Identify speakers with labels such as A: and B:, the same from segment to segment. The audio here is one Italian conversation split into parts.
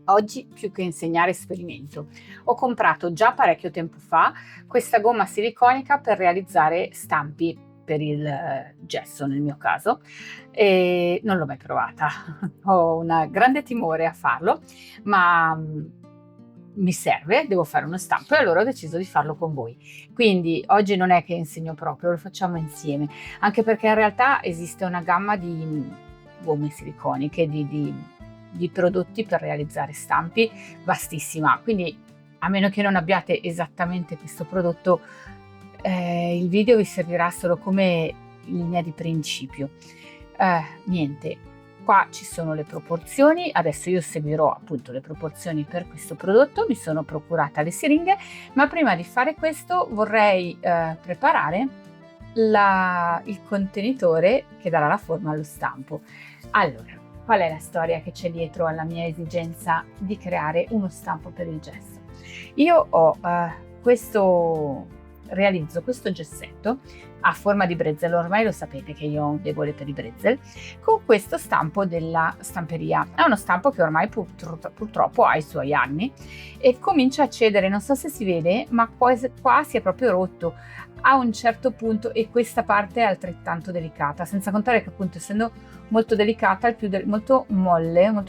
A: Oggi più che insegnare sperimento. Ho comprato già parecchio tempo fa questa gomma siliconica per realizzare stampi per il gesso nel mio caso e non l'ho mai provata. Ho un grande timore a farlo, ma mi serve, devo fare uno stampo e allora ho deciso di farlo con voi. Quindi oggi non è che insegno proprio, lo facciamo insieme, anche perché in realtà esiste una gamma di gomme siliconiche, di prodotti per realizzare stampi vastissima, quindi a meno che non abbiate esattamente questo prodotto, il video vi servirà solo come linea di principio. Niente, qua ci sono le proporzioni, adesso io seguirò appunto le proporzioni per questo prodotto, mi sono procurata le siringhe, ma prima di fare questo vorrei preparare il contenitore che darà la forma allo stampo. Allora, qual è la storia che c'è dietro alla mia esigenza di creare uno stampo per il gesso? Io ho realizzo questo gessetto a forma di bretzel, ormai lo sapete che io ho un debole per i bretzel, con questo stampo della stamperia. È uno stampo che ormai purtroppo ha i suoi anni e comincia a cedere, non so se si vede, ma qua si è proprio rotto a un certo punto e questa parte è altrettanto delicata, senza contare che appunto essendo molto delicata, molto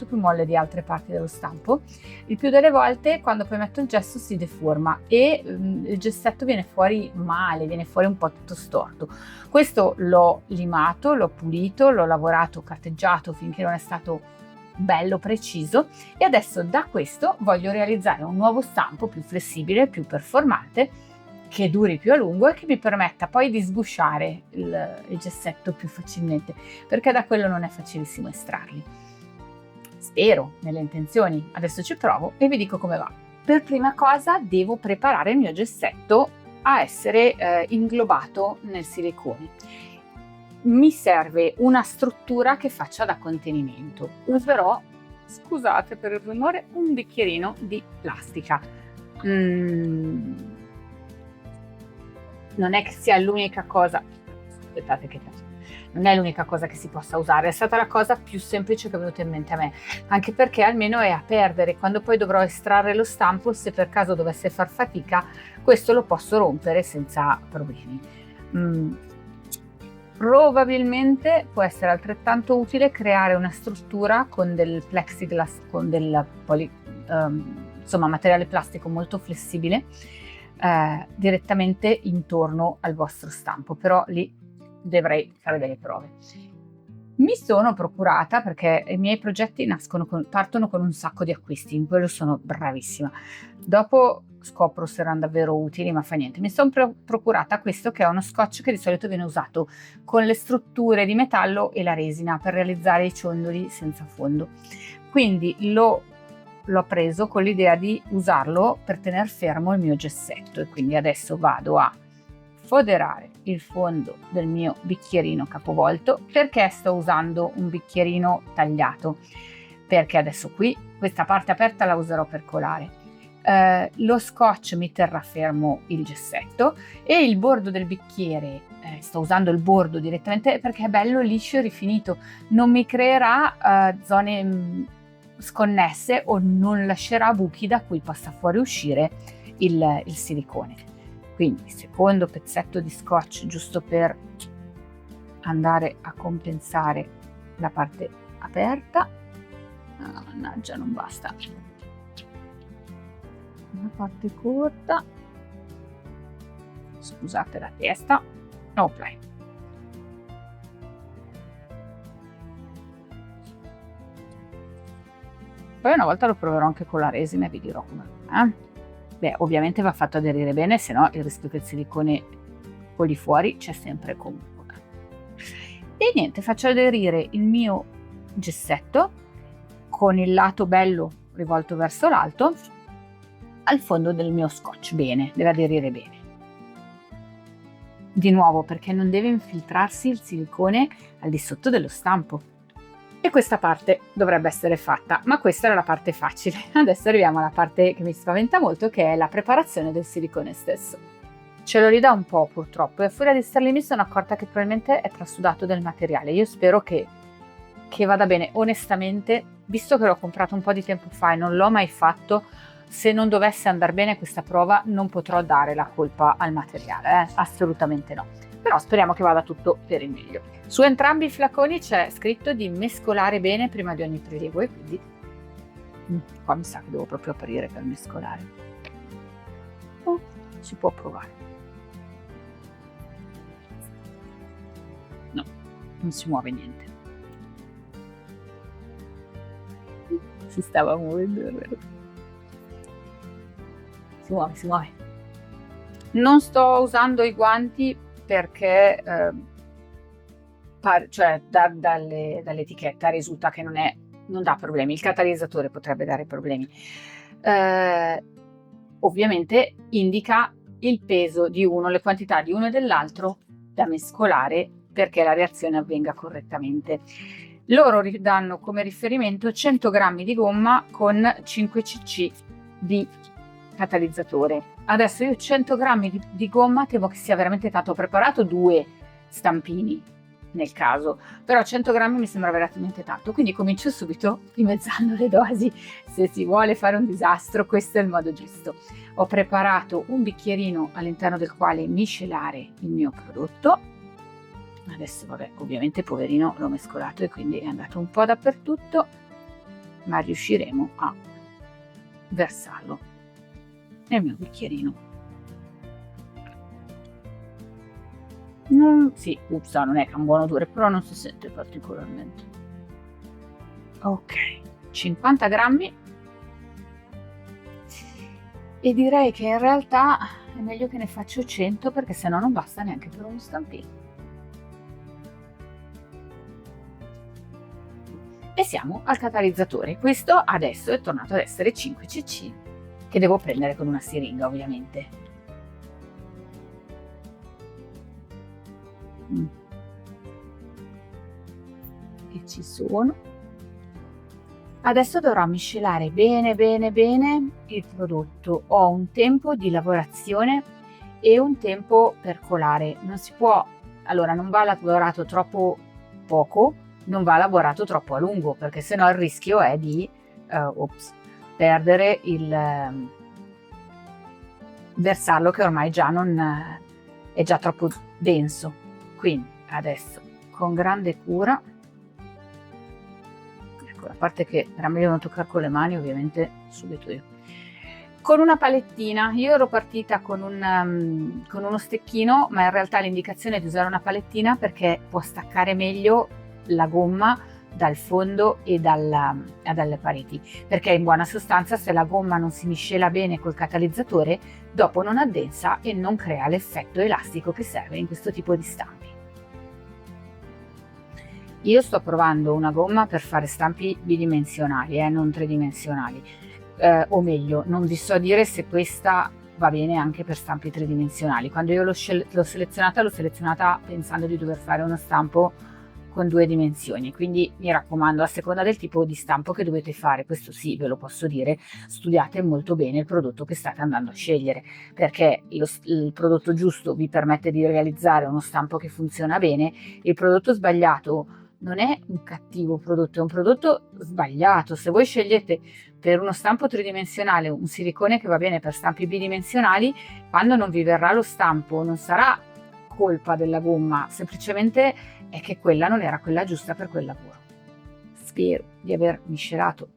A: più molle di altre parti dello stampo, il più delle volte quando poi metto il gesso si deforma e il gessetto viene fuori male, viene fuori un po' tutto storto. Questo l'ho limato, l'ho pulito, l'ho lavorato, carteggiato finché non è stato bello preciso e adesso da questo voglio realizzare un nuovo stampo più flessibile, più performante, che duri più a lungo e che mi permetta poi di sgusciare il gessetto più facilmente, perché da quello non è facilissimo estrarli. Spero, nelle intenzioni, adesso ci provo e vi dico come va. Per prima cosa devo preparare il mio gessetto a essere inglobato nel silicone. Mi serve una struttura che faccia da contenimento. Userò, scusate per il rumore, un bicchierino di plastica. Non è che sia l'unica cosa, aspettate che non è l'unica cosa che si possa usare, è stata la cosa più semplice che è venuta in mente a me, anche perché almeno è a perdere, quando poi dovrò estrarre lo stampo, se per caso dovesse far fatica, questo lo posso rompere senza problemi. Probabilmente può essere altrettanto utile creare una struttura con del plexiglass, con del materiale plastico molto flessibile, direttamente intorno al vostro stampo, però lì dovrei fare delle prove. Mi sono procurata, perché i miei progetti partono con un sacco di acquisti, in quello sono bravissima, dopo scopro se erano davvero utili, ma fa niente. Mi sono procurata questo che è uno scotch che di solito viene usato con le strutture di metallo e la resina per realizzare i ciondoli senza fondo, quindi l'ho preso con l'idea di usarlo per tenere fermo il mio gessetto e quindi adesso vado a foderare il fondo del mio bicchierino capovolto. Perché sto usando un bicchierino tagliato? Perché adesso qui questa parte aperta la userò per colare. Lo scotch mi terrà fermo il gessetto e il bordo del bicchiere, sto usando il bordo direttamente perché è bello liscio e rifinito, non mi creerà zone sconnesse o non lascerà buchi da cui possa fuoriuscire il silicone. Quindi secondo pezzetto di scotch giusto per andare a compensare la parte aperta. Mannaggia, non basta, una parte corta, scusate la testa. Ok, poi una volta lo proverò anche con la resina e vi dirò come va. Beh, ovviamente va fatto aderire bene, se no il rischio che il silicone voli fuori c'è sempre comunque. E niente, faccio aderire il mio gessetto con il lato bello rivolto verso l'alto al fondo del mio scotch. Bene, deve aderire bene. Di nuovo, perché non deve infiltrarsi il silicone al di sotto dello stampo. E questa parte dovrebbe essere fatta, ma questa era la parte facile. Adesso arriviamo alla parte che mi spaventa molto, che è la preparazione del silicone stesso. Ce lo ridà un po' purtroppo e a furia di star lì mi sono accorta che probabilmente è trasudato del materiale. Io spero che che vada bene. Onestamente, visto che l'ho comprato un po' di tempo fa e non l'ho mai fatto, se non dovesse andare bene questa prova non potrò dare la colpa al materiale, assolutamente no. Però speriamo che vada tutto per il meglio. Su entrambi i flaconi c'è scritto di mescolare bene prima di ogni prelievo e quindi qua mi sa che devo proprio aprire per mescolare. Si può provare. No, non si muove niente. Si stava muovendo, è vero. Si muove. Non sto usando i guanti perché dall'etichetta risulta che non dà problemi. Il catalizzatore potrebbe dare problemi. Ovviamente indica il peso di uno, le quantità di uno e dell'altro da mescolare perché la reazione avvenga correttamente. Loro danno come riferimento 100 grammi di gomma con 5 cc di catalizzatore. Adesso io 100 grammi di gomma temo che sia veramente tanto. Ho preparato 2 stampini nel caso, però 100 grammi mi sembra veramente tanto, quindi comincio subito dimezzando le dosi. Se si vuole fare un disastro, questo è il modo giusto. Ho preparato un bicchierino all'interno del quale miscelare il mio prodotto. Adesso vabbè, ovviamente poverino l'ho mescolato e quindi è andato un po' dappertutto, ma riusciremo a versarlo nel mio bicchierino. Sì, non è che ha un buon odore, però non si sente particolarmente. Ok, 50 grammi. E direi che in realtà è meglio che ne faccio 100 perché sennò non basta neanche per uno stampino. E siamo al catalizzatore. Questo adesso è tornato ad essere 5 cc che devo prendere con una siringa, ovviamente. Che ci sono. Adesso dovrò miscelare bene il prodotto. Ho un tempo di lavorazione e un tempo per colare. Non si può, allora non va lavorato troppo poco, non va lavorato troppo a lungo, perché sennò il rischio è di perdere il versarlo, che ormai già non è già troppo denso. Quindi adesso con grande cura, ecco, a parte che era meglio non toccare con le mani, ovviamente subito io, con una palettina. Io ero partita con uno stecchino, ma in realtà l'indicazione è di usare una palettina perché può staccare meglio la gomma dal fondo e dalle pareti, perché in buona sostanza se la gomma non si miscela bene col catalizzatore dopo non addensa e non crea l'effetto elastico che serve in questo tipo di stampi. Io sto provando una gomma per fare stampi bidimensionali, non tridimensionali, o meglio, non vi so dire se questa va bene anche per stampi tridimensionali. Quando io l'ho selezionata pensando di dover fare uno stampo con 2 dimensioni, quindi mi raccomando, a seconda del tipo di stampo che dovete fare, questo sì ve lo posso dire, studiate molto bene il prodotto che state andando a scegliere, perché il prodotto giusto vi permette di realizzare uno stampo che funziona bene. Il prodotto sbagliato non è un cattivo prodotto, è un prodotto sbagliato. Se voi scegliete per uno stampo tridimensionale un silicone che va bene per stampi bidimensionali, quando non vi verrà lo stampo non sarà colpa della gomma, semplicemente è che quella non era quella giusta per quel lavoro. Spero di aver miscelato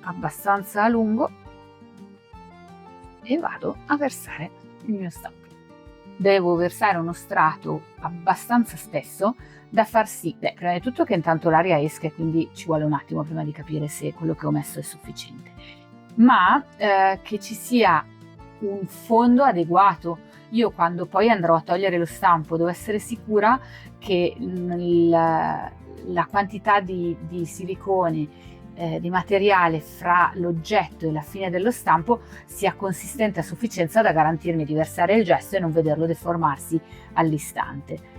A: abbastanza a lungo e vado a versare il mio stampo. Devo versare uno strato abbastanza spesso da far sì, prima di tutto che intanto l'aria esca, quindi ci vuole un attimo prima di capire se quello che ho messo è sufficiente, ma che ci sia un fondo adeguato. Io quando poi andrò a togliere lo stampo devo essere sicura che la quantità di silicone, di materiale fra l'oggetto e la fine dello stampo sia consistente a sufficienza da garantirmi di versare il gesso e non vederlo deformarsi all'istante.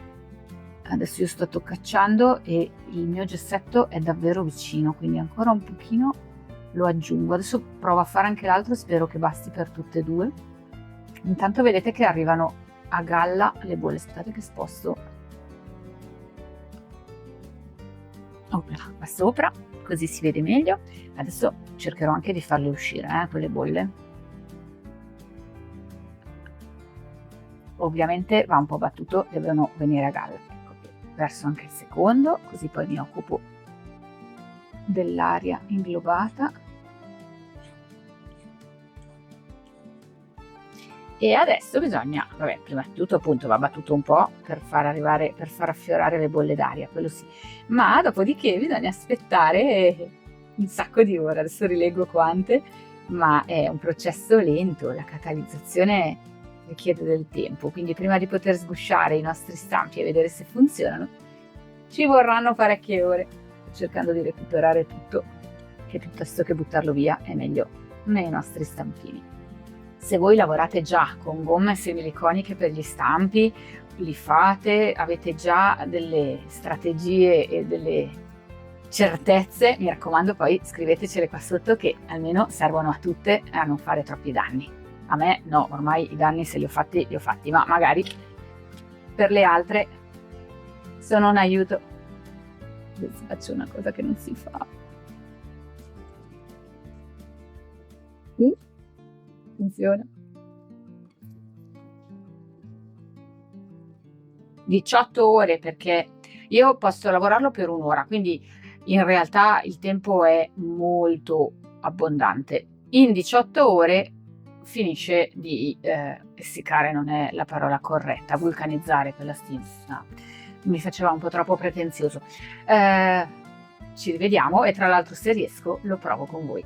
A: Adesso io sto toccacciando e il mio gessetto è davvero vicino, quindi ancora un pochino lo aggiungo. Adesso provo a fare anche l'altro, spero che basti per tutte e 2. Intanto vedete che arrivano a galla le bolle. Aspettate che sposto. Ok, qua sopra, così si vede meglio. Adesso cercherò anche di farle uscire, quelle bolle. Ovviamente va un po' battuto, devono venire a galla. Ecco, verso anche il secondo, così poi mi occupo dell'aria inglobata. E adesso bisogna, vabbè, prima di tutto appunto va battuto un po' per far affiorare le bolle d'aria, quello sì, ma dopodiché bisogna aspettare un sacco di ore, adesso rileggo quante, ma è un processo lento, la catalizzazione richiede del tempo, quindi prima di poter sgusciare i nostri stampi e vedere se funzionano, ci vorranno parecchie ore, cercando di recuperare tutto, che piuttosto che buttarlo via è meglio nei nostri stampini. Se voi lavorate già con gomme semiliconiche per gli stampi, li fate, avete già delle strategie e delle certezze, mi raccomando poi scrivetecele qua sotto che almeno servono a tutte a non fare troppi danni. A me no, ormai i danni se li ho fatti, ma magari per le altre sono un aiuto. Adesso faccio una cosa che non si fa. Funziona. 18 ore perché io posso lavorarlo per un'ora, quindi in realtà il tempo è molto abbondante. In 18 ore finisce di essiccare, non è la parola corretta, vulcanizzare quella stima, no, mi faceva un po' troppo pretenzioso. Ci rivediamo e tra l'altro se riesco lo provo con voi.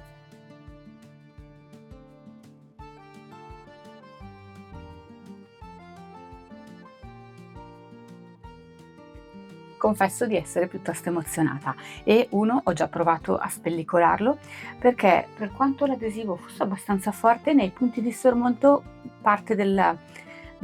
A: Confesso di essere piuttosto emozionata e ho già provato a spellicolarlo perché per quanto l'adesivo fosse abbastanza forte nei punti di sormonto parte del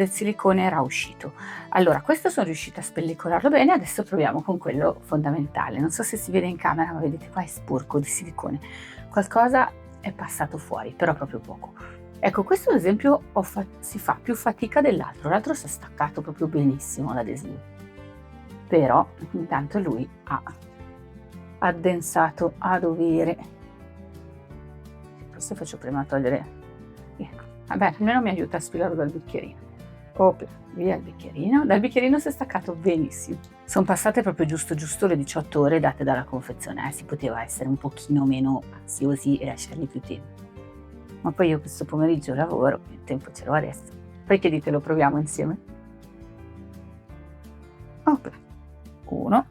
A: silicone era uscito. Allora questo sono riuscita a spellicolarlo bene, adesso proviamo con quello fondamentale. Non so se si vede in camera, ma vedete qua è sporco di silicone, qualcosa è passato fuori, però proprio poco. Ecco, questo ad esempio si fa più fatica dell'altro, l'altro si è staccato proprio benissimo l'adesivo. Però intanto lui ha addensato a dovere. Forse faccio prima a togliere, vabbè, almeno mi aiuta a sfilarlo dal bicchierino. Opla, via il bicchierino. Dal bicchierino si è staccato benissimo. Sono passate proprio giusto le 18 ore date dalla confezione, si poteva essere un pochino meno ansiosi e lasciargli più tempo. Ma poi io questo pomeriggio lavoro, il tempo ce l'ho adesso. Poi che dite, lo proviamo insieme? Opla. 1,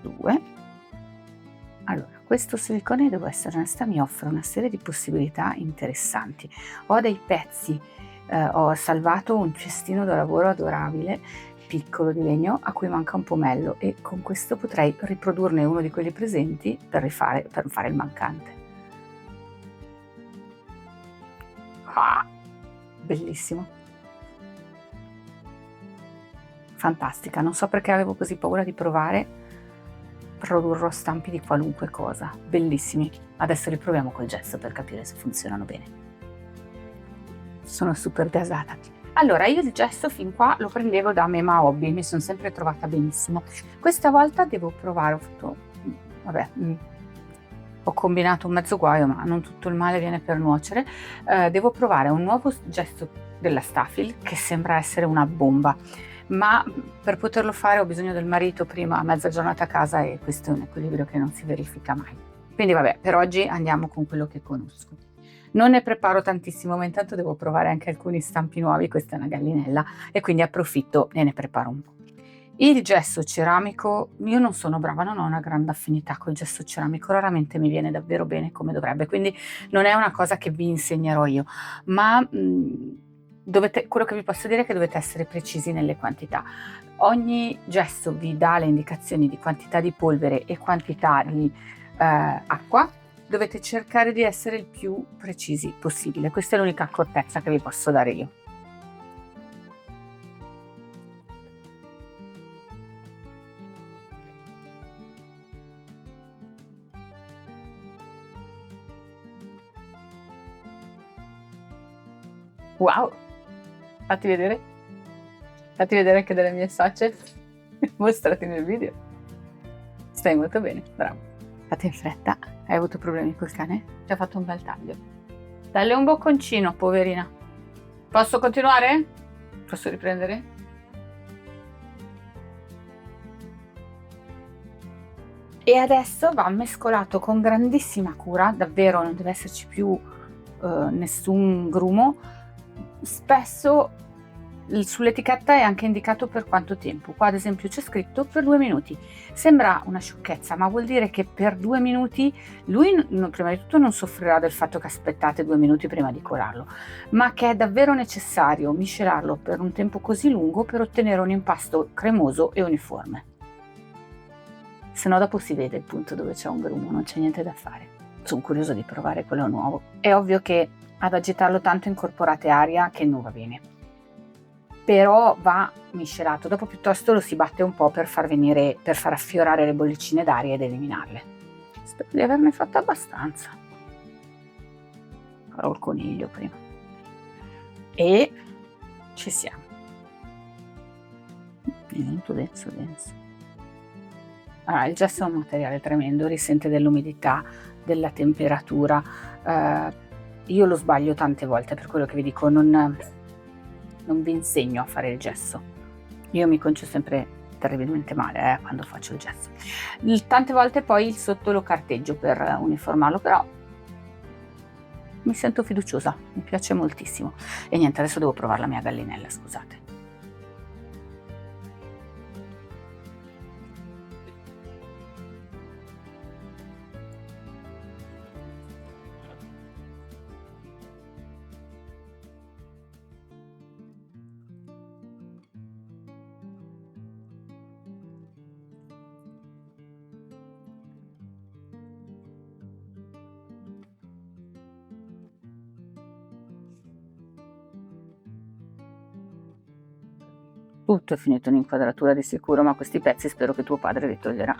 A: 2. Allora, questo silicone, devo essere onesta, mi offre una serie di possibilità interessanti. Ho dei pezzi, ho salvato un cestino da lavoro adorabile, piccolo di legno, a cui manca un pomello e con questo potrei riprodurne uno di quelli presenti per fare il mancante. Bellissimo. Fantastica, non so perché avevo così paura di provare, produrrò stampi di qualunque cosa, bellissimi. Adesso li proviamo col gesso per capire se funzionano bene. Sono super gasata. Allora, io il gesso fin qua lo prendevo da Mema Hobby, mi sono sempre trovata benissimo. Questa volta devo provare, ho combinato un mezzo guaio, ma non tutto il male viene per nuocere. Devo provare un nuovo gesso della Stafil che sembra essere una bomba, ma per poterlo fare ho bisogno del marito prima a mezza giornata a casa e questo è un equilibrio che non si verifica mai. Quindi vabbè, per oggi andiamo con quello che conosco. Non ne preparo tantissimo, ma intanto devo provare anche alcuni stampi nuovi, questa è una gallinella e quindi approfitto e ne preparo un po'. Il gesso ceramico, io non sono brava, non ho una grande affinità col gesso ceramico, raramente mi viene davvero bene come dovrebbe, quindi non è una cosa che vi insegnerò io, ma quello che vi posso dire è che dovete essere precisi nelle quantità. Ogni gesso vi dà le indicazioni di quantità di polvere e quantità di acqua, dovete cercare di essere il più precisi possibile. Questa è l'unica accortezza che vi posso dare io. Wow, fatti vedere. Fatti vedere anche delle mie social, mostrati nel video. Stai molto bene, bravo. Fate in fretta, hai avuto problemi col cane? Ti ha fatto un bel taglio. Dalle un bocconcino, poverina. Posso continuare? Posso riprendere? E adesso va mescolato con grandissima cura, davvero non deve esserci più nessun grumo. Spesso sull'etichetta è anche indicato per quanto tempo. Qua ad esempio c'è scritto per 2 minuti. Sembra una sciocchezza, ma vuol dire che per 2 minuti lui prima di tutto non soffrirà del fatto che aspettate 2 minuti prima di colarlo, ma che è davvero necessario miscelarlo per un tempo così lungo per ottenere un impasto cremoso e uniforme. Se no dopo si vede il punto dove c'è un grumo, non c'è niente da fare. Sono curiosa di provare quello nuovo. È ovvio che ad agitarlo tanto incorporate aria che non va bene, però va miscelato. Dopo piuttosto lo si batte un po' per far affiorare le bollicine d'aria ed eliminarle. Spero di averne fatto abbastanza. Farò il coniglio prima. E ci siamo. È venuto denso. Allora, il gesso è un materiale tremendo, risente dell'umidità, della temperatura. Io lo sbaglio tante volte, per quello che vi dico, non vi insegno a fare il gesso. Io mi concio sempre terribilmente male quando faccio il gesso. Tante volte poi il sotto lo carteggio per uniformarlo, però mi sento fiduciosa, mi piace moltissimo. E niente, adesso devo provare la mia gallinella, scusate. Tutto è finito in inquadratura di sicuro, ma questi pezzi spero che tuo padre li toglierà.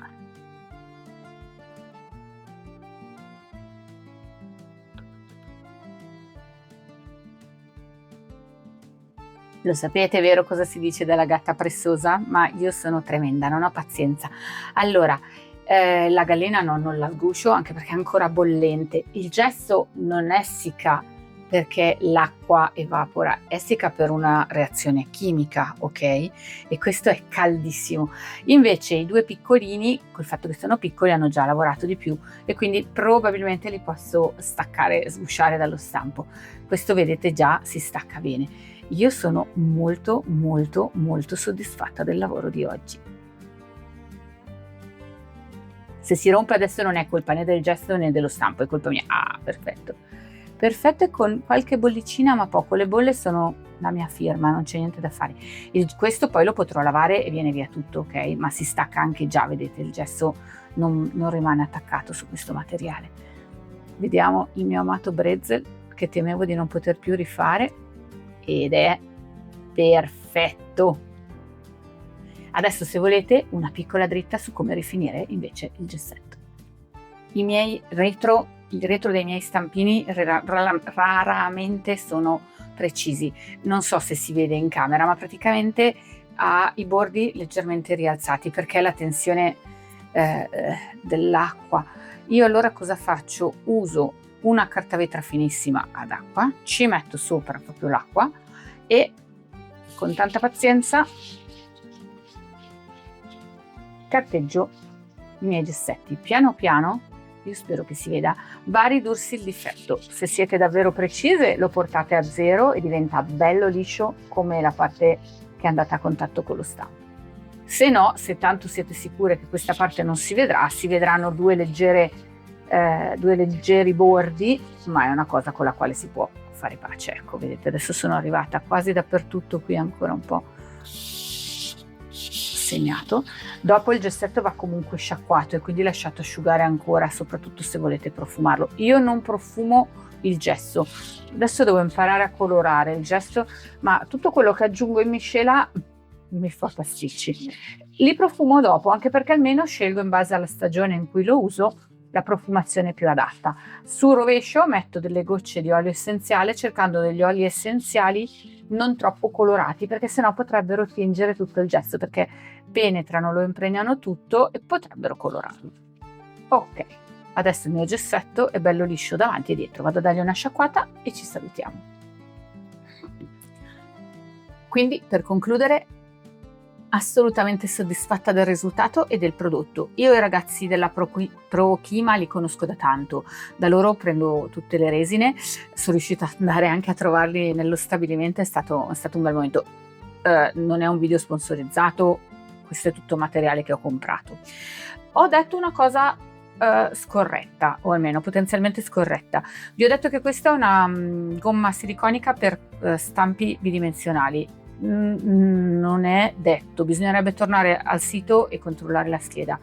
A: Lo sapete, è vero cosa si dice della gatta pressosa? Ma io sono tremenda, non ho pazienza. Allora, la gallina non la sguscio, anche perché è ancora bollente. Il gesso non essica perché l'acqua evapora, essica per una reazione chimica, ok? E questo è caldissimo. Invece i due piccolini, col fatto che sono piccoli, hanno già lavorato di più e quindi probabilmente li posso staccare, sgusciare dallo stampo. Questo vedete già si stacca bene. Io sono molto soddisfatta del lavoro di oggi. Se si rompe adesso non è colpa né del gesso né dello stampo, è colpa mia. Ah, perfetto. Perfetto, e con qualche bollicina ma poco. Le bolle sono la mia firma, non c'è niente da fare. Questo poi lo potrò lavare e viene via tutto, ok? Ma si stacca anche già, vedete, il gesso non rimane attaccato su questo materiale. Vediamo il mio amato Brezel, che temevo di non poter più rifare, ed è perfetto. Adesso, se volete, una piccola dritta su come rifinire invece il gessetto. Il retro dei miei stampini raramente sono precisi. Non so se si vede in camera, ma praticamente ha i bordi leggermente rialzati perché è la tensione dell'acqua. Io allora cosa faccio? Uso una carta vetra finissima ad acqua, ci metto sopra proprio l'acqua e con tanta pazienza carteggio i miei gessetti. Piano piano, io spero che si veda, va a ridursi il difetto. Se siete davvero precise lo portate a 0 e diventa bello liscio come la parte che è andata a contatto con lo stampo. Se no, se tanto siete sicure che questa parte non si vedrà, si vedranno due leggeri bordi, ma è una cosa con la quale si può fare pace. Ecco, vedete, adesso sono arrivata quasi dappertutto, qui ancora un po' segnato. Dopo il gessetto va comunque sciacquato e quindi lasciato asciugare ancora, soprattutto se volete profumarlo. Io non profumo il gesso, adesso devo imparare a colorare il gesso, ma tutto quello che aggiungo in miscela mi fa pasticci. Li profumo dopo, anche perché almeno scelgo in base alla stagione in cui lo uso la profumazione più adatta. Sul rovescio metto delle gocce di olio essenziale, cercando degli oli essenziali non troppo colorati, perché sennò potrebbero tingere tutto il gesso, perché penetrano, lo impregnano tutto e potrebbero colorarlo. Ok, adesso il mio gessetto è bello liscio davanti e dietro, vado a dargli una sciacquata e ci salutiamo. Quindi, per concludere, assolutamente soddisfatta del risultato e del prodotto. Io i ragazzi della Pro Chima li conosco da tanto, da loro prendo tutte le resine, sono riuscita ad andare anche a trovarli nello stabilimento, è stato un bel momento. Non è un video sponsorizzato, questo è tutto materiale che ho comprato. Ho detto una cosa scorretta, o almeno potenzialmente scorretta. Vi ho detto che questa è una gomma siliconica per stampi bidimensionali. Non è detto, bisognerebbe tornare al sito e controllare la scheda.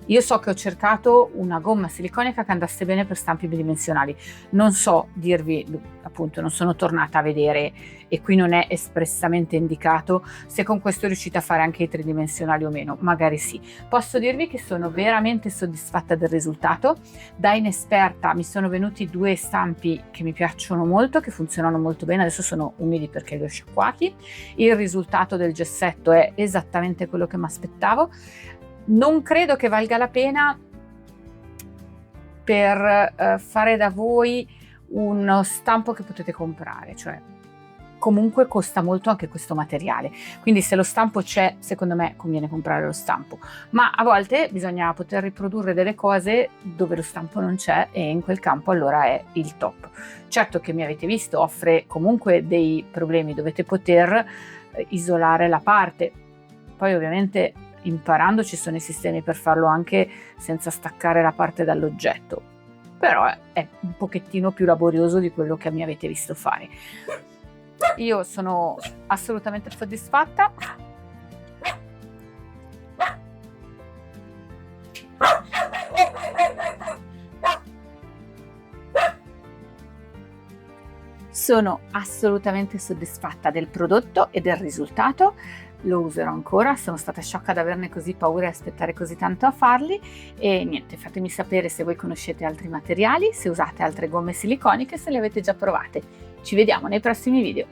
A: Io so che ho cercato una gomma siliconica che andasse bene per stampi bidimensionali, non so dirvi, appunto non sono tornata a vedere e qui non è espressamente indicato se con questo riuscite a fare anche i tridimensionali o meno, magari sì. Posso dirvi che sono veramente soddisfatta del risultato. Da inesperta mi sono venuti 2 stampi che mi piacciono molto, che funzionano molto bene, adesso sono umidi perché li ho sciacquati. Il risultato del gessetto è esattamente quello che mi aspettavo. Non credo che valga la pena per fare da voi uno stampo che potete comprare, cioè comunque costa molto anche questo materiale, quindi se lo stampo c'è, secondo me conviene comprare lo stampo, ma a volte bisogna poter riprodurre delle cose dove lo stampo non c'è e in quel campo allora è il top. Certo che mi avete visto, offre comunque dei problemi, dovete poter isolare la parte, poi ovviamente imparando ci sono i sistemi per farlo anche senza staccare la parte dall'oggetto, però è un pochettino più laborioso di quello che mi avete visto fare. Io sono assolutamente soddisfatta. Sono assolutamente soddisfatta del prodotto e del risultato. Lo userò ancora, sono stata sciocca ad averne così paura e aspettare così tanto a farli e niente, fatemi sapere se voi conoscete altri materiali, se usate altre gomme siliconiche, se le avete già provate. Ci vediamo nei prossimi video.